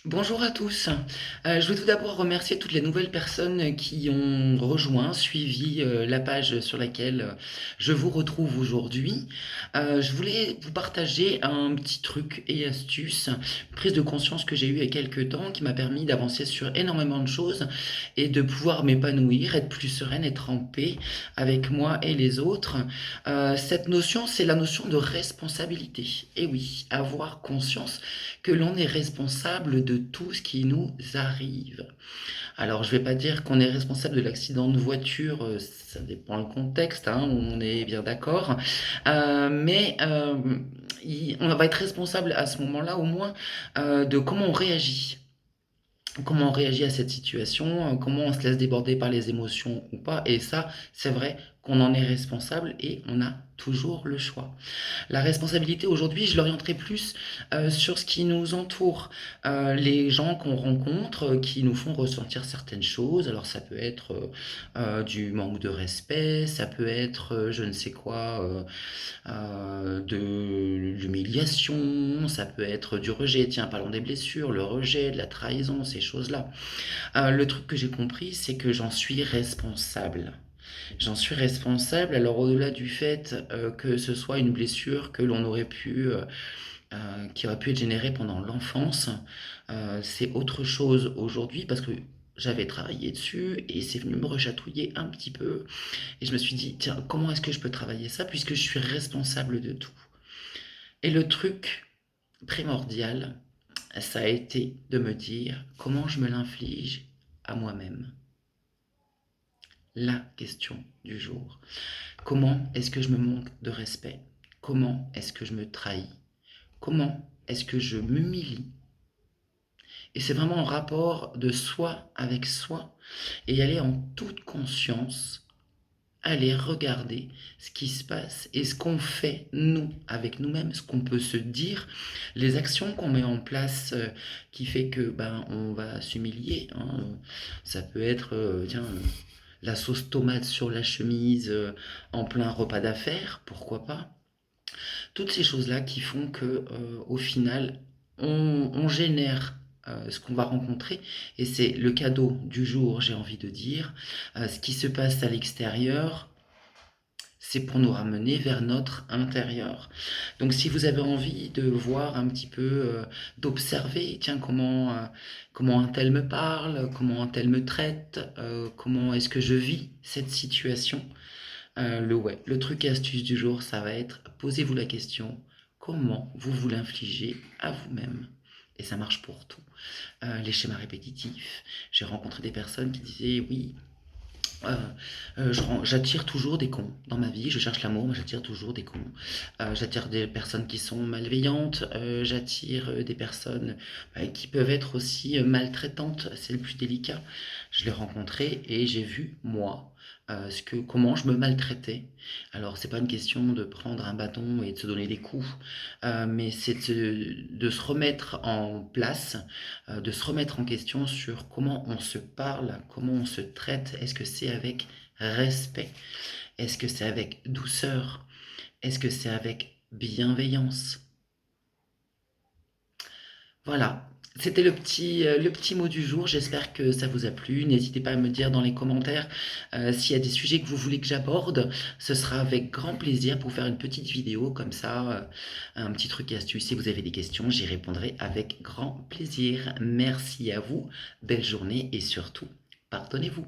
Bonjour à tous. Je veux tout d'abord remercier toutes les nouvelles personnes qui ont rejoint, suivi la page sur laquelle je vous retrouve aujourd'hui. Je voulais vous partager un petit truc et astuce, une prise de conscience que j'ai eue il y a quelques temps qui m'a permis d'avancer sur énormément de choses et de pouvoir m'épanouir, être plus sereine, être en paix avec moi et les autres. Cette notion, c'est la notion de responsabilité. Et oui, avoir conscience que l'on est responsable de tout ce qui nous arrive. Alors, je ne vais pas dire qu'on est responsable de l'accident de voiture, ça dépend le contexte, hein, on est bien d'accord. Mais on va être responsable à ce moment-là, au moins, de comment on réagit. Comment on réagit à cette situation, comment on se laisse déborder par les émotions ou pas. Et ça, c'est vrai qu'on en est responsable et on a toujours le choix. La responsabilité aujourd'hui, je l'orienterai plus sur ce qui nous entoure, les gens qu'on rencontre qui nous font ressentir certaines choses. Alors ça peut être du manque de respect, ça peut être je ne sais quoi, de l'humiliation, ça peut être du rejet. Tiens, parlons des blessures, le rejet, de la trahison, ces choses-là. Le truc que j'ai compris, c'est que j'en suis responsable. J'en suis responsable. Alors au-delà du fait que ce soit une blessure que l'on aurait pu, qui aurait pu être générée pendant l'enfance, c'est autre chose aujourd'hui parce que j'avais travaillé dessus et c'est venu me rechatouiller un petit peu. Et je me suis dit, tiens, comment est-ce que je peux travailler ça puisque je suis responsable de tout. Et le truc primordial, ça a été de me dire comment je me l'inflige à moi-même. La question du jour. Comment est-ce que je me manque de respect? Comment est-ce que je me trahis? Comment est-ce que je m'humilie? Et c'est vraiment un rapport de soi avec soi et aller en toute conscience, aller regarder ce qui se passe et ce qu'on fait nous avec nous-mêmes, ce qu'on peut se dire, les actions qu'on met en place qui fait que ben on va s'humilier, hein. Ça peut être tiens la sauce tomate sur la chemise en plein repas d'affaires, pourquoi pas. Toutes ces choses-là qui font que, au final, on génère ce qu'on va rencontrer. Et c'est le cadeau du jour, j'ai envie de dire. Ce qui se passe à l'extérieur, c'est pour nous ramener vers notre intérieur. Donc si vous avez envie de voir un petit peu, d'observer, tiens, comment un tel me parle, comment un tel me traite, comment est-ce que je vis cette situation, ouais, le truc et astuce du jour, ça va être posez-vous la question, comment vous vous l'infligez à vous-même? Et ça marche pour tout. Les schémas répétitifs. J'ai rencontré des personnes qui disaient oui, j'attire toujours des cons dans ma vie, je cherche l'amour, mais j'attire toujours des cons. J'attire des personnes qui sont malveillantes, j'attire des personnes qui peuvent être aussi maltraitantes, c'est le plus délicat. Je l'ai rencontré et j'ai vu, moi, comment je me maltraitais. Alors, c'est pas une question de prendre un bâton et de se donner des coups, mais c'est de se remettre en place, de se remettre en question sur comment on se parle, comment on se traite. Est-ce que c'est avec respect? Est-ce que c'est avec douceur? Est-ce que c'est avec bienveillance? Voilà, c'était le petit mot du jour. J'espère que ça vous a plu. N'hésitez pas à me dire dans les commentaires s'il y a des sujets que vous voulez que j'aborde. Ce sera avec grand plaisir pour faire une petite vidéo comme ça, un petit truc et astuce. Si vous avez des questions, j'y répondrai avec grand plaisir. Merci à vous, belle journée et surtout, pardonnez-vous.